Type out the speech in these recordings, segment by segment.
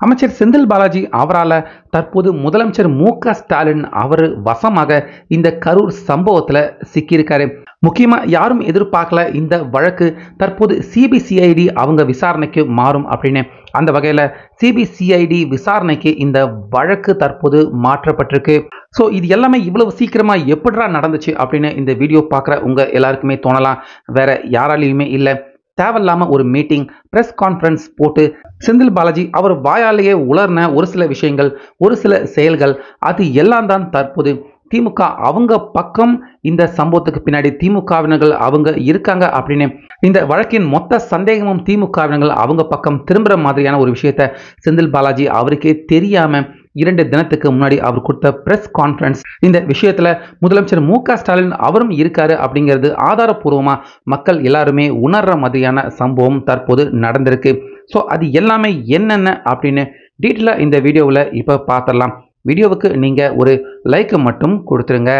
அமைச்சர் செந்தில் பாலாஜி அவரால் தற்போது முதலமைச்சர் மு.க.ஸ்டாலின் அவர் வசமாக இந்த கரூர் சம்பவத்தில் சிக்கியிருக்காரு. முக்கியமாக யாரும் எதிர்பார்க்கல இந்த வழக்கு தற்போது சிபிசிஐடி அவங்க விசாரணைக்கு மாறும் அப்படின்னு. அந்த வகையில் சிபிசிஐடி விசாரணைக்கு இந்த வழக்கு தற்போது மாற்றப்பட்டிருக்கு. ஸோ இது எல்லாமே இவ்வளவு சீக்கிரமாக எப்படிடா நடந்துச்சு அப்படின்னு இந்த வீடியோ பார்க்குற உங்கள் எல்லாருக்குமே தோணலாம். வேற யாராலையுமே இல்லை, தேவையில்லாம ஒரு மீட்டிங் பிரஸ் கான்ஃபரன்ஸ் போட்டு செந்தில் பாலாஜி அவர் வாயாலேயே உலர்ன ஒரு சில விஷயங்கள், ஒரு சில செயல்கள், அது எல்லாம் தான் தற்போது திமுக அவங்க பக்கம் இந்த சம்பவத்துக்கு பின்னாடி திமுகவினர்கள் அவங்க இருக்காங்க அப்படின்னு இந்த வழக்கின் மொத்த சந்தேகமும் திமுகவினர்கள் அவங்க பக்கம் திரும்புற மாதிரியான ஒரு விஷயத்த செந்தில் பாலாஜி அவருக்கே தெரியாம 2 தினத்துக்கு முன்னாடி அவர் கொடுத்த பிரஸ் கான்ஃபரன்ஸ் இந்த விஷயத்துல முதலமைச்சர் மு.க.ஸ்டாலின் அவரும் இருக்காரு அப்படிங்கிறது ஆதாரப்பூர்வமா மக்கள் எல்லாருமே உணர்ற மாதிரியான சம்பவம் தற்போது நடந்திருக்கு. ஸோ அது எல்லாமே என்னென்ன அப்படின்னு டீட்டெயிலாக இந்த வீடியோவில் இப்போ பார்த்துடலாம். வீடியோவுக்கு நீங்கள் ஒரு லைக் மட்டும் கொடுத்துருங்க.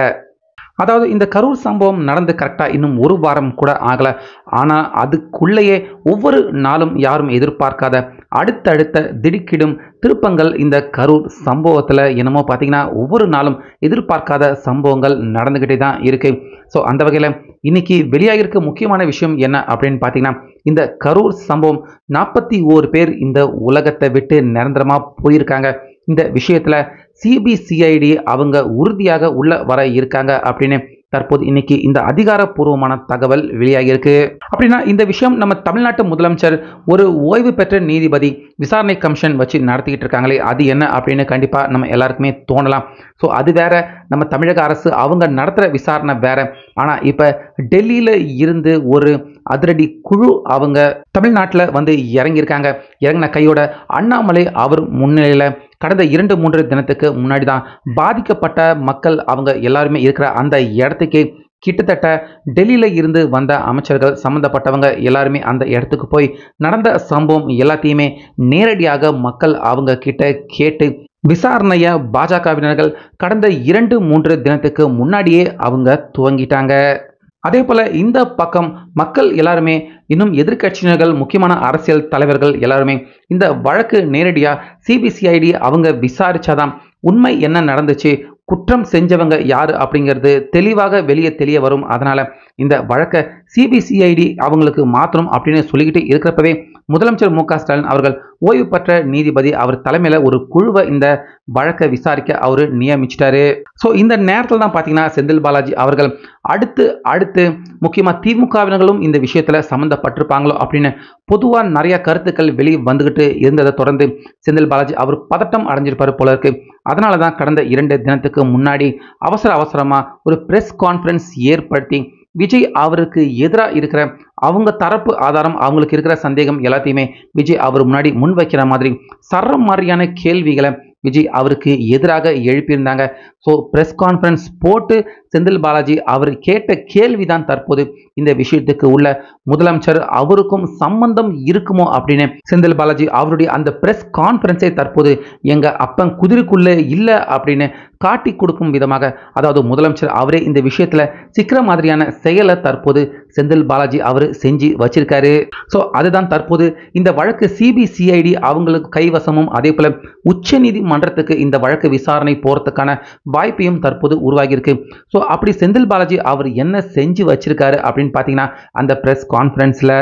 அதாவது இந்த கரூர் சம்பவம் நடந்து கரெக்டாக இன்னும் ஒரு வாரம் கூட ஆகலை. ஆனால் அதுக்குள்ளேயே ஒவ்வொரு நாளும் யாரும் எதிர்பார்க்காத அடுத்தடுத்த திடுக்கிடும் திருப்பங்கள் இந்த கரூர் சம்பவத்தில் என்னமோ பார்த்தீங்கன்னா ஒவ்வொரு நாளும் எதிர்பார்க்காத சம்பவங்கள் நடந்துக்கிட்டே தான் இருக்குது. ஸோ அந்த வகையில் இன்னைக்கு வெளியாகிருக்க முக்கியமான விஷயம் என்ன அப்படின்னு பார்த்தீங்கன்னா, இந்த கரூர் சம்பவம் 41 பேர் இந்த உலகத்தை விட்டு நிரந்தரமாக போயிருக்காங்க. இந்த விஷயத்துல சிபிசிஐடி அவங்க உறுதியாக உள்ள வர இருக்காங்க அப்படின்னு தற்போது இன்னைக்கு இந்த அதிகாரப்பூர்வமான தகவல் வெளியாகியிருக்கு. அப்படின்னா இந்த விஷயம் நம்ம தமிழ்நாட்டு முதலமைச்சர் ஒரு ஓய்வு பெற்ற நீதிபதி விசாரணை கமிஷன் வச்சு நடத்திக்கிட்டு இருக்காங்களே, அது என்ன அப்படின்னு கண்டிப்பாக நம்ம எல்லாருக்குமே தோணலாம். ஸோ அது வேற, நம்ம தமிழக அரசு அவங்க நடத்துகிற விசாரணை வேற. ஆனால் இப்போ டெல்லியில் இருந்து ஒரு அதிரடி குழு அவங்க தமிழ்நாட்டில் வந்து இறங்கியிருக்காங்க. இறங்கின கையோட அண்ணாமலை அவர் முன்னிலையில் கடந்த 2-3 தினத்துக்கு முன்னாடி தான் பாதிக்கப்பட்ட மக்கள் அவங்க எல்லாருமே இருக்கிற அந்த இடத்துக்கு கிட்டத்தட்ட டெல்லியில் இருந்து வந்த அமைச்சர்கள் சம்மந்தப்பட்டவங்க எல்லாருமே அந்த இடத்துக்கு போய் நடந்த சம்பவம் எல்லாத்தையுமே நேரடியாக மக்கள் அவங்க கிட்ட கேட்டு விசாரணைய பாஜகவினர்கள் கடந்த 2-3 தினத்துக்கு முன்னாடியே அவங்க துவங்கிட்டாங்க. அதே போல இந்த பக்கம் மக்கள் எல்லாருமே, இன்னும் எதிர்கட்சியினர்கள், முக்கியமான அரசியல் தலைவர்கள் எல்லாருமே இந்த வழக்கு நேரடியாக சிபிசிஐடி அவங்க விசாரிச்சாதான் உண்மை என்ன நடந்துச்சு, குற்றம் செஞ்சவங்க யாரு அப்படிங்கிறது தெளிவாக வெளியே தெரிய வரும். அதனால இந்த வழக்கை சிபிசிஐடி அவங்களுக்கு மாற்றணும் அப்படின்னு சொல்லிக்கிட்டு இருக்கிறப்பவே முதலமைச்சர் மு.க.ஸ்டாலின் அவர்கள் ஓய்வு பெற்ற நீதிபதி அவர் தலைமையில் ஒரு குழுவை இந்த வழக்கை விசாரிக்க அவர் நியமிச்சிட்டாரு. ஸோ இந்த நேரத்தில் தான் பார்த்தீங்கன்னா செந்தில் பாலாஜி அவர்கள் அடுத்து முக்கியமாக திமுகவினர்களும் இந்த விஷயத்தில் சம்மந்தப்பட்டிருப்பாங்களோ அப்படின்னு பொதுவாக நிறைய கருத்துக்கள் வெளியே வந்துகிட்டு இருந்ததை தொடர்ந்து செந்தில் பாலாஜி அவர் பதட்டம் அடைஞ்சிருப்பார் போல இருக்கு. அதனால தான் கடந்த 2 தினத்துக்கு முன்னாடி அவசரமாக ஒரு பிரஸ் கான்ஃபரன்ஸ் ஏற்படுத்தி விஜய் அவருக்கு எதிராக இருக்கிற அவங்க தரப்பு ஆதாரம், அவங்களுக்கு இருக்கிற சந்தேகம் எல்லாத்தையுமே விஜய் அவர் முன்னாடி முன்வைக்கிற மாதிரி சரம் மாதிரியான கேள்விகளை விஜய் அவருக்கு எதிராக எழுப்பியிருந்தாங்க. ஸோ பிரஸ் கான்ஃபரன்ஸ் போட்டு செந்தில் பாலாஜி அவர் கேட்ட கேள்விதான் தற்போது இந்த விஷயத்துக்கு உள்ள முதலமைச்சர் அவருக்கும் சம்பந்தம் இருக்குமோ அப்படின்னு செந்தில் பாலாஜி அவருடைய அந்த பிரஸ் கான்ஃபரன்ஸை தற்போது எங்க அப்பன் குதிரைக்குள்ளே இல்லை அப்படின்னு காட்டி கொடுக்கும் விதமாக, அதாவது முதலமைச்சர் அவரே இந்த விஷயத்துல சிக்கிற மாதிரியான செயலை தற்போது செந்தில் பாலாஜி அவர் செஞ்சு வச்சிருக்காரு. ஸோ அதுதான் தற்போது இந்த வழக்கு சிபிசிஐடி அவங்களுக்கு கைவசமும் அதே போல உச்ச நீதிமன்றத்துக்கு இந்த வழக்கு விசாரணை போறதுக்கான வாய்ப்பையும் தற்போது உருவாகியிருக்கு. ஸோ அப்படி செந்தில் பாலாஜி அவர் என்ன செஞ்சு வச்சிருக்காரு அப்படின்னு பார்த்தீங்கன்னா, அந்த பிரஸ் கான்ஃபரன்ஸ்ல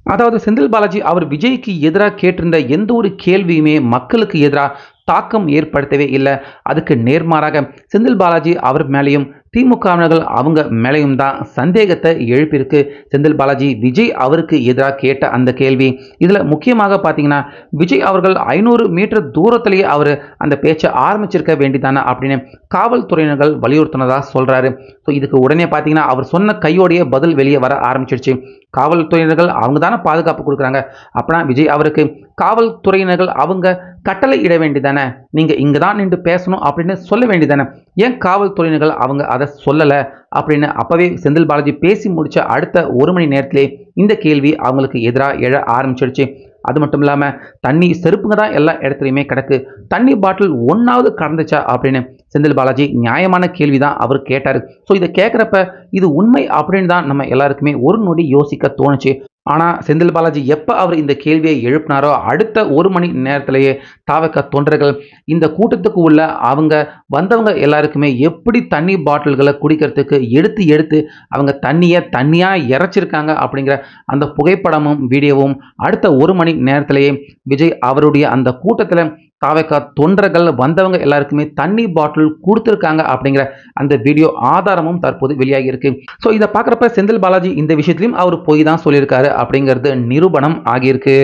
அதாவது செந்தில் பாலாஜி அவர் விஜய்க்கு எதிராக கேட்டிருந்த எந்த ஒரு கேள்வியுமே மக்களுக்கு எதிராக தாக்கம் ஏற்படுத்தவே இல்லை. அதுக்கு நேர்மாறாக செந்தில் பாலாஜி அவர் மேலேயும் திமுகவினர்கள் அவங்க மேலேயும் தான் சந்தேகத்தை எழுப்பியிருக்கு. செந்தில் பாலாஜி விஜய் அவருக்கு எதிராக கேட்ட அந்த கேள்வி, இதில் முக்கியமாக பார்த்தீங்கன்னா விஜய் அவர்கள் 500 மீட்டர் தூரத்திலேயே அவர் அந்த பேச்சை ஆரம்பிச்சிருக்க வேண்டியதானே அப்படின்னு காவல்துறையினர்கள் வலியுறுத்தினதாக சொல்கிறாரு. ஸோ இதுக்கு உடனே பார்த்தீங்கன்னா அவர் சொன்ன கையோடைய பதில் வெளியே வர ஆரம்பிச்சிருச்சு. காவல்துறையினர்கள் அவங்க தானே பாதுகாப்பு கொடுக்குறாங்க, அப்படின்னா விஜய் அவருக்கு காவல்துறையினர்கள் அவங்க கட்டளை இட வேண்டியதானே, நீங்கள் இங்கே தான் நின்று பேசணும் அப்படின்னு சொல்ல வேண்டியதானே, ஏன் காவல்துறையினர்கள் அவங்க அதை சொல்லலை அப்படின்னு அப்பவே செந்தில் பாலாஜி பேசி முடிச்ச அடுத்த 1 மணி நேரத்திலே இந்த கேள்வி அவங்களுக்கு எதிராக எழ ஆரம்பிச்சிடுச்சு. அது மட்டும் இல்லாமல் தண்ணி செருப்புங்க தான் எல்லா இடத்துலையுமே கிடக்கு, தண்ணி பாட்டில் ஒன்றாவது கடந்துச்சா அப்படின்னு செந்தில் பாலாஜி நியாயமான கேள்வி தான் அவர் கேட்டார். ஸோ இதை கேட்குறப்ப இது உண்மை அப்படின்னு தான் நம்ம எல்லாருக்குமே ஒரு நொடி யோசிக்க தோணுச்சு. ஆனா செந்தில் பாலாஜி எப்ப அவர் இந்த கேள்வியை எழுப்பினாரோ அடுத்த ஒரு மணி நேரத்திலேயே தாவக தொண்டர்கள் இந்த கூட்டத்துக்கு உள்ள அவங்க வந்தவங்க எல்லாருக்குமே எப்படி தண்ணி பாட்டில்களை குடிக்கிறதுக்கு எடுத்து எடுத்து அவங்க தண்ணியா இறைச்சிருக்காங்க அப்படிங்கிற அந்த புகைப்படமும் வீடியோவும் அடுத்த ஒரு மணி நேரத்திலேயே விஜய் அவருடைய அந்த கூட்டத்தில் தாவக தொண்டர்கள் வந்தவங்க எல்லாருக்குமே தண்ணி பாட்டில் கொடுத்துருக்காங்க அப்படிங்கிற அந்த வீடியோ ஆதாரமும் தற்போது வெளியாகி இருக்கு. ஸோ இதை பார்க்குறப்ப செந்தில் பாலாஜி இந்த விஷயத்திலையும் அவர் போய் தான் சொல்லியிருக்காரு அப்படிங்கிறது நிரூபணம் ஆகியிருக்கு.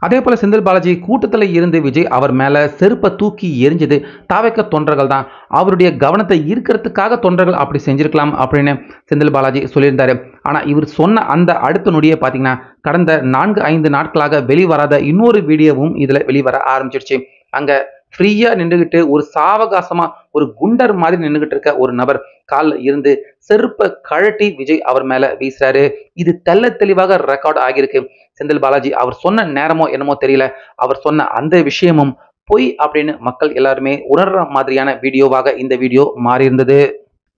அதே போல செந்தில் பாலாஜி கூட்டத்தில் இருந்து விஜய் அவர் மேல செருப்பை தூக்கி எரிஞ்சது தாவக தொண்டர்கள் தான், அவருடைய கவனத்தை ஈர்க்கிறதுக்காக தொண்டர்கள் அப்படி செஞ்சிருக்கலாம் அப்படின்னு செந்தில் பாலாஜி சொல்லியிருந்தாரு. ஆனா இவர் சொன்ன அந்த அடுத்த நொடியை பார்த்தீங்கன்னா கடந்த 4-5 நாட்களாக வெளிவராத இன்னொரு வீடியோவும் இதுல வெளிவர ஆரம்பிச்சிருச்சு. அங்க ஃப்ரீயா நின்றுகிட்டு ஒரு சாவகாசமா ஒரு குண்டர் மாதிரி நின்றுகிட்டு இருக்க ஒரு நபர் காலில் இருந்து செருப்பை கழட்டி விஜய் அவர் மேல வீசுறாரு. இது தெள்ள தெளிவாக ரெக்கார்ட் ஆகியிருக்கு. செந்தில் பாலாஜி அவர் சொன்ன நேரமோ என்னமோ தெரியல, அவர் சொன்ன அந்த விஷயமும் பொய் அப்படின்னு மக்கள் எல்லாருமே உணர்ற மாதிரியான வீடியோவாக இந்த வீடியோ மாறி இருந்தது.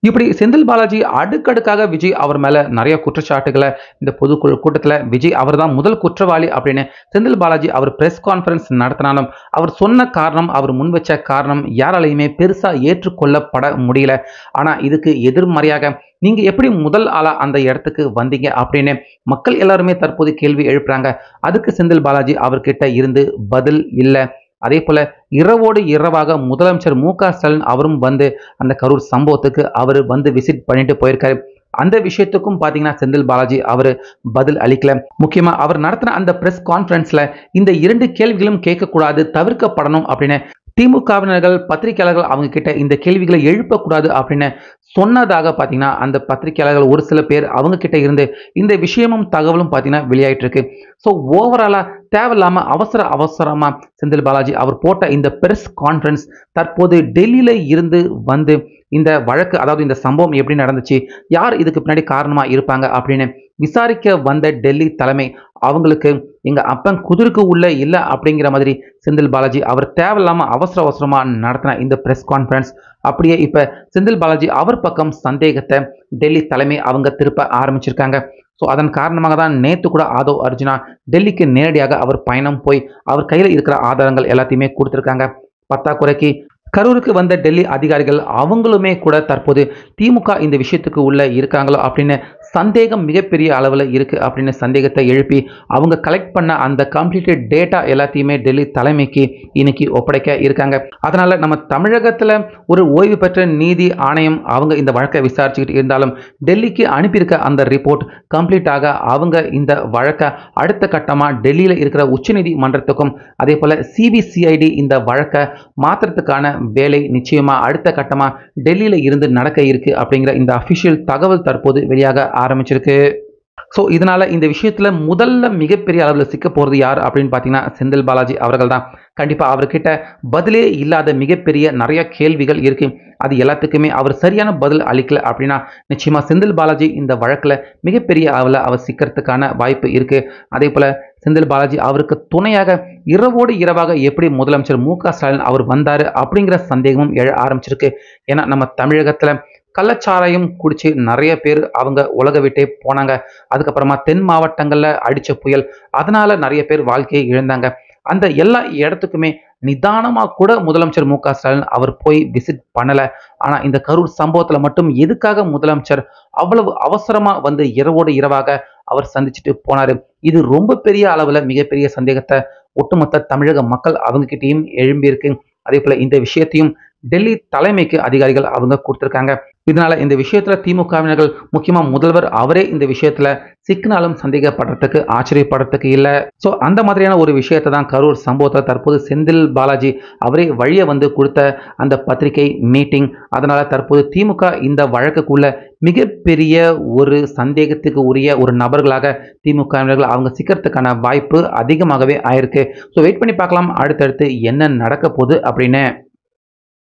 இப்படி செந்தில் பாலாஜி அடுக்கடுக்காக விஜய் அவர் மேல நிறைய குற்றச்சாட்டுகளை இந்த பொதுக்குழு கூட்டத்தில் விஜய் அவர் தான் முதல் குற்றவாளி அப்படின்னு செந்தில் பாலாஜி அவர் பிரஸ் கான்ஃபரன்ஸ் நடத்தினாலும் அவர் சொன்ன காரணம், அவர் முன்வச்ச காரணம் யாராலையுமே பெருசா ஏற்றுக்கொள்ளப்பட முடியல. ஆனா இதுக்கு எதிர்மறையாக நீங்க எப்படி முதல் ஆளா அந்த இடத்துக்கு வந்தீங்க அப்படின்னு மக்கள் எல்லாருமே தற்போது கேள்வி எழுப்புறாங்க. அதுக்கு செந்தில் பாலாஜி அவர்கிட்ட இருந்து பதில் இல்லை. அதே போல இரவோடு இரவாக முதலமைச்சர் மு க ஸ்டாலின் அவரும் வந்து அந்த கரூர் சம்பவத்துக்கு அவர் வந்து விசிட் பண்ணிட்டு போயிருக்காரு. அந்த விஷயத்துக்கும் பாத்தீங்கன்னா செந்தில் பாலாஜி அவர் பதில் அளிக்கல. முக்கியமா அவர் நடத்தின அந்த பிரஸ் கான்ஃபரன்ஸ்ல இந்த 2 கேள்விகளும் கேட்கக்கூடாது, தவிர்க்கப்படணும் அப்படின்னு திமுகவினர்கள் பத்திரிகையாளர்கள் அவங்க கிட்ட இந்த கேள்விகளை எழுப்பக்கூடாது அப்படின்னு சொன்னதாக பார்த்தீங்கன்னா அந்த பத்திரிகையாளர்கள் ஒரு சில பேர் அவங்க கிட்ட இருந்து இந்த விஷயமும் தகவலும் பார்த்தீங்கன்னா வெளியாயிட்டு இருக்கு. ஸோ ஓவராலா தேவையில்லாம அவசரமா செந்தில் பாலாஜி அவர் போட்ட இந்த பிரஸ் கான்ஃபரன்ஸ் தற்போது டெல்லியில இருந்து வந்து இந்த வழக்கு, அதாவது இந்த சம்பவம் எப்படி நடந்துச்சு, யார் இதுக்கு பின்னாடி காரணமா இருப்பாங்க அப்படின்னு விசாரிக்க வந்த டெல்லி தலைமை அவங்களுக்கு எங்க அப்பன் குதிருக்கு உள்ள இல்லை அப்படிங்கிற மாதிரி செந்தில் பாலாஜி அவர் தேவையில்லாம அவசரமா நடத்தின இந்த பிரஸ் கான்ஃபரன்ஸ் அப்படியே இப்ப செந்தில் பாலாஜி அவர் பக்கம் சந்தேகத்தை டெல்லி தலைமை அவங்க திருப்ப ஆரம்பிச்சிருக்காங்க. ஸோ அதன் காரணமாக தான் நேற்று கூட ஆதவ் அர்ஜுனா டெல்லிக்கு நேரடியாக அவர் பயணம் போய் அவர் கையில் இருக்கிற ஆதாரங்கள் எல்லாத்தையுமே கொடுத்துருக்காங்க. பத்தாக்குறைக்கு கரூருக்கு வந்த டெல்லி அதிகாரிகள் அவங்களுமே கூட தற்போது திமுக இந்த விஷயத்துக்கு உள்ள இருக்காங்களோ அப்படின்னு சந்தேகம் மிகப்பெரிய அளவில் இருக்கு அப்படின்னு சந்தேகத்தை எழுப்பி அவங்க கலெக்ட் பண்ண அந்த கம்ப்ளீட்டட் டேட்டா எல்லாத்தையுமே டெல்லி தலைமைக்கு இன்னைக்கு ஒப்படைக்க இருக்காங்க. அதனால நம்ம தமிழகத்தில் ஒரு ஓய்வு பெற்ற நீதி ஆணையம் அவங்க இந்த வழக்கை விசாரிச்சுக்கிட்டு இருந்தாலும் டெல்லிக்கு அனுப்பியிருக்க அந்த ரிப்போர்ட் கம்ப்ளீட்டாக அவங்க இந்த வழக்கை அடுத்த கட்டமாக டெல்லியில் இருக்கிற உச்சநீதிமன்றத்துக்கும் அதே போல சிபிசிஐடி இந்த வழக்கை மாற்றுறதுக்கான வேலை நிச்சயமா அடுத்த கட்டமா டெல்லியில இருந்து நடக்க இருக்கு அப்படிங்கிற இந்த அபிஷியல் தகவல் தற்போது வெளியாக ஆரம்பிச்சிருக்கு. ஸோ இதனால இந்த விஷயத்துல முதல்ல மிகப்பெரிய அளவில் சிக்க போறது யார் அப்படின்னு பார்த்தீங்கன்னா செந்தில் பாலாஜி அவர்கள் தான். கண்டிப்பா அவர்கிட்ட பதிலே இல்லாத மிகப்பெரிய நிறைய கேள்விகள் இருக்கு. அது எல்லாத்துக்குமே அவர் சரியான பதில் அளிக்கல அப்படின்னா நிச்சயமா செந்தில் பாலாஜி இந்த வழக்கில் மிகப்பெரிய அளவில் அவர் சிக்கிறதுக்கான வாய்ப்பு இருக்கு. அதே போல செந்தில் பாலாஜி அவருக்கு துணையாக இரவோடு இரவாக எப்படி முதலமைச்சர் மு க ஸ்டாலின் அவர் வந்தாரு அப்படிங்கிற சந்தேகமும் எழ ஆரம்பிச்சிருக்கு. ஏன்னா நம்ம தமிழகத்துல கள்ளச்சாராயம் குடிச்சு நிறைய பேர் அவங்க உலக விட்டே போனாங்க. அதுக்கப்புறமா தென் மாவட்டங்கள்ல அடிச்ச புயல், அதனால நிறைய பேர் வாழ்க்கையை இழந்தாங்க. அந்த எல்லா இடத்துக்குமே நிதானமா கூட முதலமைச்சர் மு க ஸ்டாலின் அவர் போய் விசிட் பண்ணல. ஆனா இந்த கரூர் சம்பவத்துல மட்டும் எதுக்காக முதலமைச்சர் அவ்வளவு அவசரமா வந்து இரவோடு இரவாக அவர் சந்திச்சுட்டு போனாரு? இது ரொம்ப பெரிய அளவுல மிகப்பெரிய சந்தேகத்தை ஒட்டுமொத்த தமிழக மக்கள் அவங்க கிட்டேயும் எழும்பியிருக்கு. அதே போல இந்த விஷயத்தையும் டெல்லி தலைமைக்கு அதிகாரிகள் அவங்க கொடுத்திருக்காங்க. இதனால இந்த விஷயத்துல திமுகவினர்கள் முக்கியமா முதல்வர் அவரே இந்த விஷயத்துல சிக்கினாலும் சந்தேகப்படுறதுக்கு ஆச்சரியப்படுறதுக்கு இல்லை. ஸோ அந்த மாதிரியான ஒரு விஷயத்தை தான் கரூர் சம்பவத்தை தற்போது செந்தில் பாலாஜி அவரே வழியை வந்து கொடுத்த அந்த பத்திரிகை மீட்டிங். அதனால தற்போது திமுக இந்த வழக்குக்குள்ள மிகப்பெரிய ஒரு சந்தேகத்துக்கு உரிய ஒரு நபர்களாக திமுகவினர்கள் அவங்க சிக்கிறதுக்கான வாய்ப்பு அதிகமாகவே ஆயிருக்கு. ஸோ வெயிட் பண்ணி பார்க்கலாம் அடுத்தடுத்து என்ன நடக்க போகுது அப்படின்னு.